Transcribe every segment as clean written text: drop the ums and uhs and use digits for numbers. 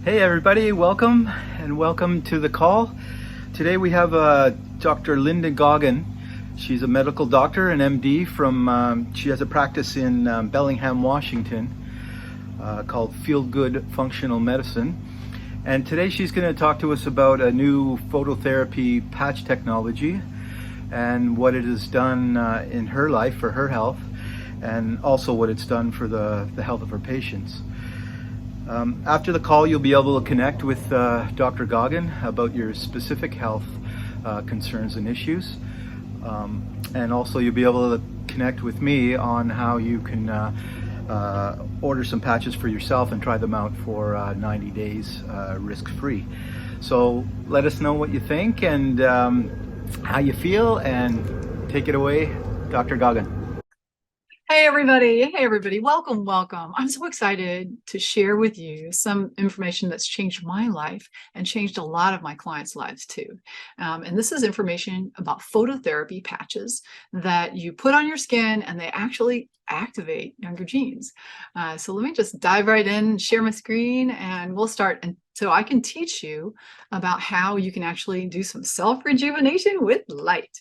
Hey everybody, welcome and welcome to the call. Today we have Dr. Linda Goggin. She's a medical doctor, an MD she has a practice in Bellingham, Washington called Feel Good Functional Medicine. And today she's going to talk to us about a new phototherapy patch technology and what it has done in her life for her health, and also what it's done for the health of her patients. After the call, you'll be able to connect with Dr. Goggin about your specific health concerns and issues. And also you'll be able to connect with me on how you can order some patches for yourself and try them out for 90 days risk-free. So let us know what you think and how you feel, and take it away, Dr. Goggin. Hey everybody, welcome. I'm so excited to share with you some information that's changed my life and changed a lot of my clients' lives too. And this is information about phototherapy patches that you put on your skin and they actually activate younger genes. So let me just dive right in, share my screen, and we'll start. And so I can teach you about how you can actually do some self-rejuvenation with light.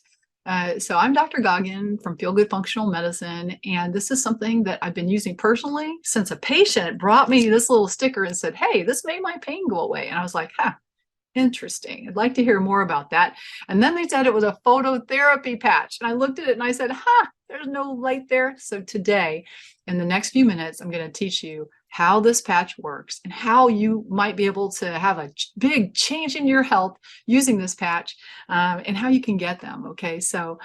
So I'm Dr. Goggin from Feel Good Functional Medicine, and this is something that I've been using personally since a patient brought me this little sticker and said, hey, this made my pain go away. And I was like, interesting. I'd like to hear more about that. And then they said it was a phototherapy patch. And I looked at it and I said, there's no light there. So today, in the next few minutes, I'm going to teach you how this patch works and how you might be able to have a big change in your health using this patch, and how you can get them. Okay, so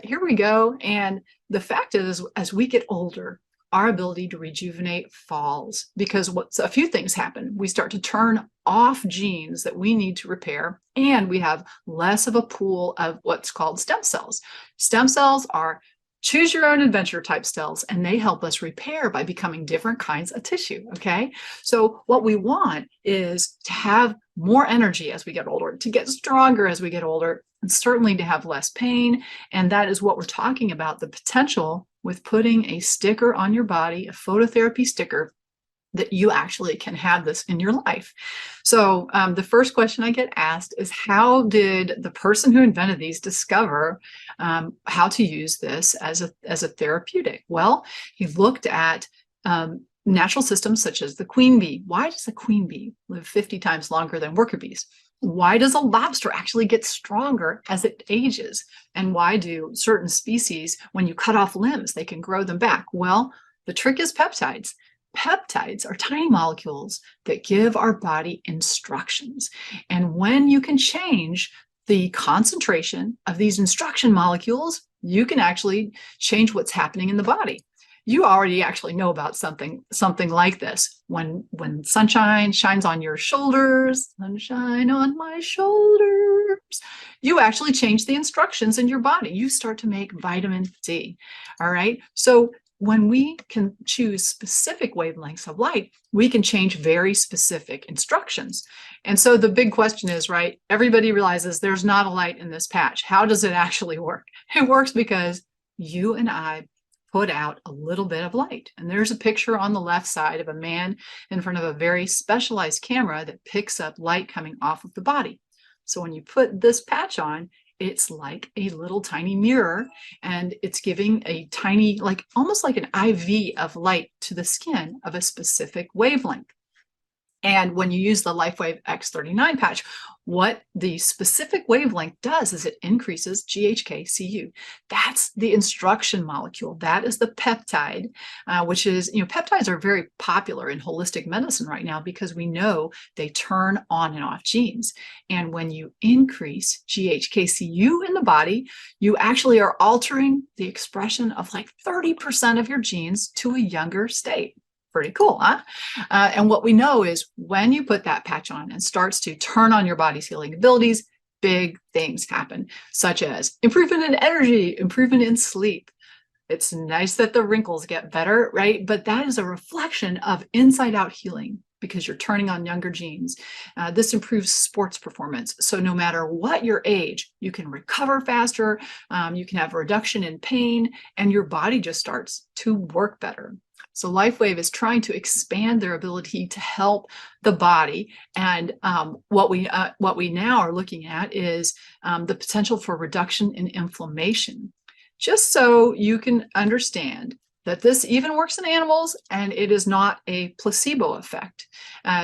here we go. And the fact is, as we get older, our ability to rejuvenate falls because a few things happen. We start to turn off genes that we need to repair, and we have less of a pool of what's called stem cells. Stem cells are choose your own adventure type cells, and they help us repair by becoming different kinds of tissue. Okay, so what we want is to have more energy as we get older, to get stronger as we get older, and certainly to have less pain. And that is what we're talking about, the potential with putting a sticker on your body, a phototherapy sticker, that you actually can have this in your life. So the first question I get asked is, how did the person who invented these discover how to use this as a therapeutic? Well, he looked at natural systems such as the queen bee. Why does the queen bee live 50 times longer than worker bees? Why does a lobster actually get stronger as it ages? And why do certain species, when you cut off limbs, they can grow them back? Well, the trick is peptides. Peptides are tiny molecules that give our body instructions. And when you can change the concentration of these instruction molecules, you can actually change what's happening in the body. You already actually know about something like this. When sunshine shines on your shoulders, sunshine on my shoulders, you actually change the instructions in your body. You start to make vitamin D. All right. So when we can choose specific wavelengths of light, we can change very specific instructions. And so the big question is, right, everybody realizes there's not a light in this patch. How does it actually work? It works because you and I put out a little bit of light. And there's a picture on the left side of a man in front of a very specialized camera that picks up light coming off of the body. So when you put this patch on, it's like a little tiny mirror, and it's giving a tiny, like almost like an IV of light to the skin of a specific wavelength. And when you use the LifeWave X39 patch, what the specific wavelength does is it increases GHK-Cu. That's the instruction molecule. That is the peptide, which is, peptides are very popular in holistic medicine right now because we know they turn on and off genes. And when you increase GHK-Cu in the body, you actually are altering the expression of like 30% of your genes to a younger state. Pretty cool, huh? And what we know is when you put that patch on and starts to turn on your body's healing abilities, big things happen, such as improvement in energy, improvement in sleep. It's nice that the wrinkles get better, right? But that is a reflection of inside out healing because you're turning on younger genes. This improves sports performance. So no matter what your age, you can recover faster, you can have a reduction in pain, and your body just starts to work better. So LifeWave is trying to expand their ability to help the body. And what we now are looking at is the potential for reduction in inflammation. Just so you can understand that this even works in animals and it is not a placebo effect.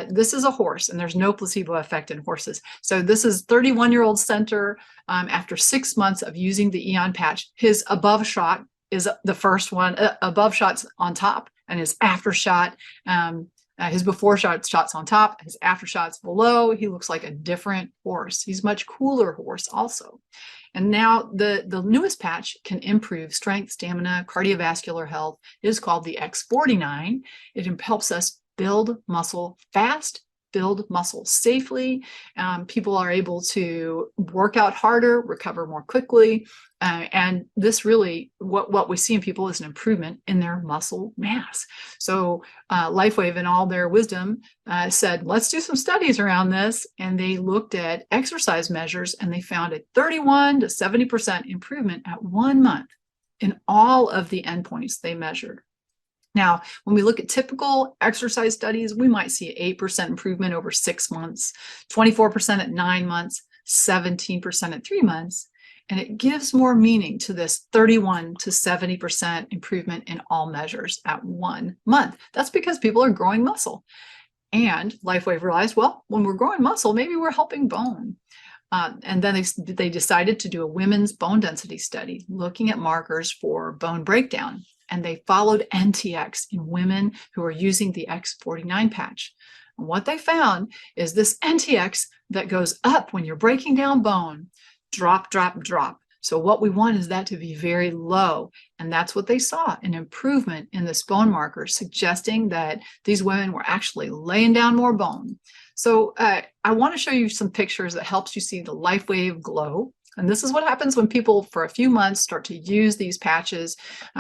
This is a horse and there's no placebo effect in horses. So this is 31-year-old center after 6 months of using the Eon patch. His above shot is the first one, above shot's on top, and his after shot, his before shot's on top, his after shot's below. He looks like a different horse. He's a much cooler horse also. And now the newest patch can improve strength, stamina, cardiovascular health. It is called the X49. It helps us build muscle fast, build muscle safely. People are able to work out harder, recover more quickly. And this really, what we see in people is an improvement in their muscle mass. So LifeWave, in all their wisdom, said, let's do some studies around this. And they looked at exercise measures and they found a 31 to 70% improvement at 1 month in all of the endpoints they measured. Now, when we look at typical exercise studies, we might see 8% improvement over 6 months, 24% at 9 months, 17% at 3 months. And it gives more meaning to this 31 to 70% improvement in all measures at 1 month. That's because people are growing muscle. And LifeWave realized, well, when we're growing muscle, maybe we're helping bone. And then they decided to do a women's bone density study, looking at markers for bone breakdown. And they followed NTX in women who are using the X49 patch. And what they found is this NTX that goes up when you're breaking down bone, drop, drop, drop. So what we want is that to be very low. And that's what they saw, an improvement in this bone marker, suggesting that these women were actually laying down more bone. So I want to show you some pictures that helps you see the LifeWave glow. And this is what happens when people for a few months start to use these patches.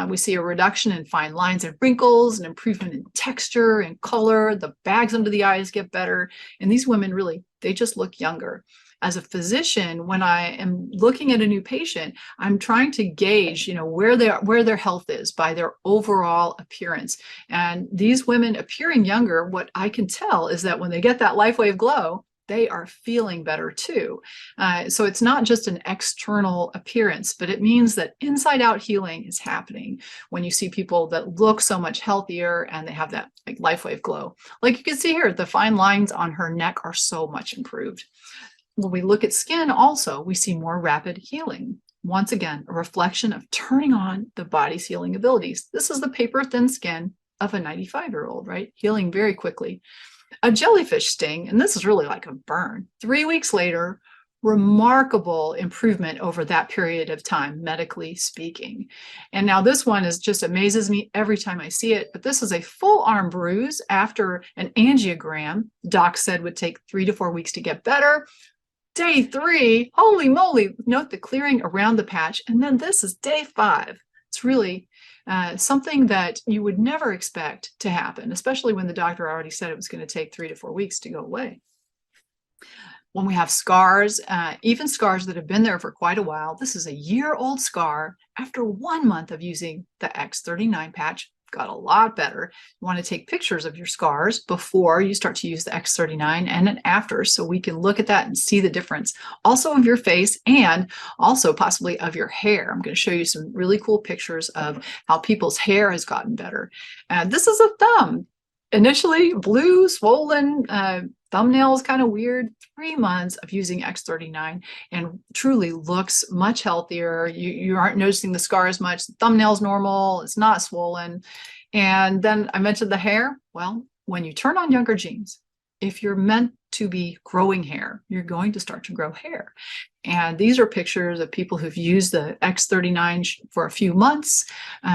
We see a reduction in fine lines and wrinkles, an improvement in texture and color. The bags under the eyes get better. And these women really, they just look younger. As a physician, when I am looking at a new patient, I'm trying to gauge, where their health is by their overall appearance. And these women appearing younger, what I can tell is that when they get that LifeWave glow, they are feeling better too. So it's not just an external appearance, but it means that inside out healing is happening when you see people that look so much healthier and they have that LifeWave glow. Like you can see here, the fine lines on her neck are so much improved. When we look at skin also, we see more rapid healing. Once again, a reflection of turning on the body's healing abilities. This is the paper thin skin of a 95-year-old, right? Healing very quickly. A jellyfish sting, and this is really like a burn. 3 weeks later, remarkable improvement over that period of time, medically speaking. And now this one just amazes me every time I see it, but this is a full arm bruise after an angiogram. Doc said would take 3 to 4 weeks to get better. Day 3, holy moly, note the clearing around the patch. And then this is day 5. It's really something that you would never expect to happen, especially when the doctor already said it was going to take 3 to 4 weeks to go away. When we have scars, even scars that have been there for quite a while, this is a year-old scar after 1 month of using the X39 patch. Got a lot better. You want to take pictures of your scars before you start to use the X39 and then after, so we can look at that and see the difference also of your face and also possibly of your hair. I'm going to show you some really cool pictures of how people's hair has gotten better. This is a thumb. Initially blue, swollen, thumbnails kind of weird. 3 months of using X39 and truly looks much healthier. You aren't noticing the scar as much. The thumbnail's normal. It's not swollen. And then I mentioned the hair. Well, when you turn on younger genes, if you're meant to be growing hair, you're going to start to grow hair. And these are pictures of people who've used the X39 for a few months.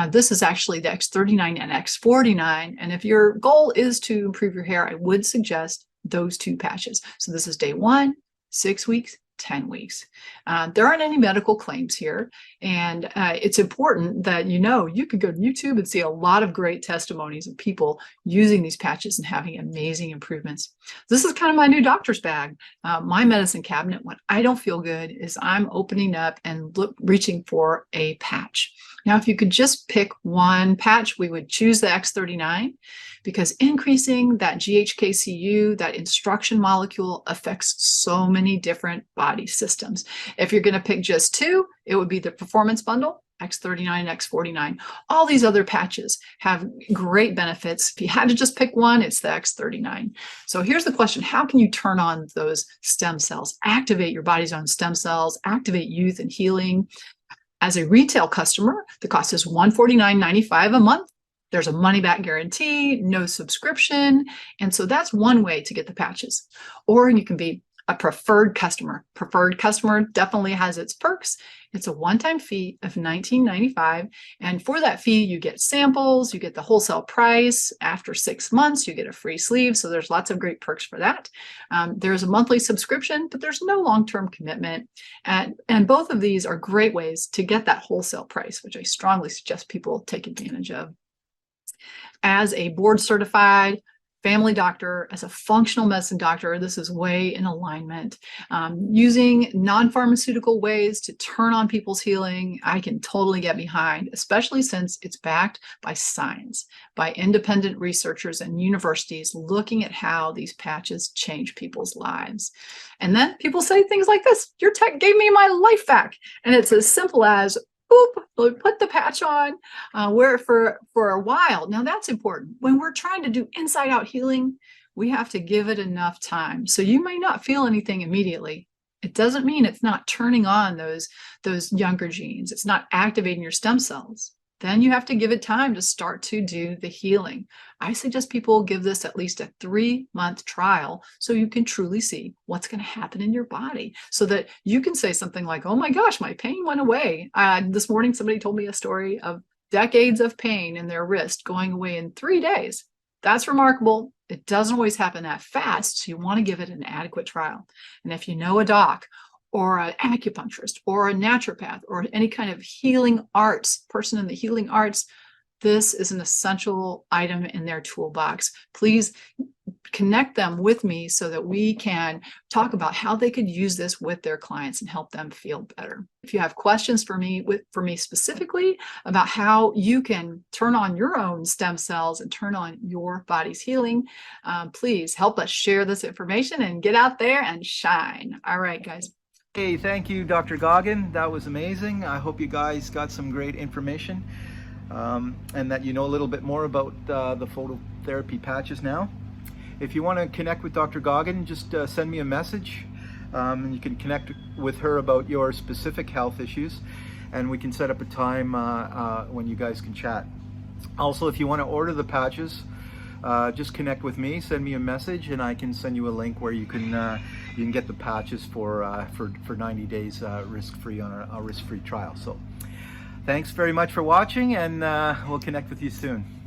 This is actually the X39 and X49. And if your goal is to improve your hair, I would suggest those 2 patches. So this is day 1, 6 weeks, 10 weeks. There aren't any medical claims here. And it's important that you can go to YouTube and see a lot of great testimonies of people using these patches and having amazing improvements. This is kind of my new doctor's bag. My medicine cabinet, when I don't feel good, is I'm opening up and reaching for a patch. Now, if you could just pick one patch, we would choose the X39 because increasing that GHKCU, that instruction molecule, affects so many different body systems. If you're going to pick just two, it would be the Performance Bundle, X39 and X49. All these other patches have great benefits. If you had to just pick one, it's the X39. So here's the question. How can you turn on those stem cells, activate your body's own stem cells, activate youth and healing? As a retail customer, the cost is $149.95 a month. There's a money-back guarantee, no subscription. And so that's one way to get the patches. Or you can be a preferred customer. Preferred customer definitely has its perks. It's a one-time fee of $19.95. And for that fee, you get samples, you get the wholesale price. After 6 months, you get a free sleeve. So there's lots of great perks for that. There's a monthly subscription, but there's no long-term commitment. And both of these are great ways to get that wholesale price, which I strongly suggest people take advantage of. As a board certified family doctor, as a functional medicine doctor, this is way in alignment. Using non-pharmaceutical ways to turn on people's healing, I can totally get behind, especially since it's backed by science, by independent researchers and universities looking at how these patches change people's lives. And then people say things like this: your tech gave me my life back. And it's as simple as, boop, put the patch on, wear it for a while. Now that's important. When we're trying to do inside out healing, we have to give it enough time. So you may not feel anything immediately. It doesn't mean it's not turning on those younger genes. It's not activating your stem cells. Then you have to give it time to start to do the healing. I suggest people give this at least a 3-month trial so you can truly see what's going to happen in your body, so that you can say something like, oh my gosh, my pain went away. This morning, somebody told me a story of decades of pain in their wrist going away in 3 days. That's remarkable. It doesn't always happen that fast, so you want to give it an adequate trial. And if you know a doc or an acupuncturist or a naturopath or any kind of healing arts person in the healing arts, this is an essential item in their toolbox. Please connect them with me so that we can talk about how they could use this with their clients and help them feel better. If you have questions for me specifically about how you can turn on your own stem cells and turn on your body's healing, please help us share this information and get out there and shine. All right, guys. Hey, thank you, Dr. Goggin. That was amazing. I hope you guys got some great information and that you know a little bit more about the phototherapy patches now. If you want to connect with Dr. Goggin, just send me a message and you can connect with her about your specific health issues, and we can set up a time when you guys can chat. Also, if you want to order the patches, just connect with me, send me a message, and I can send you a link where you can get the patches for 90 days risk-free on a risk-free trial. So thanks very much for watching, and we'll connect with you soon.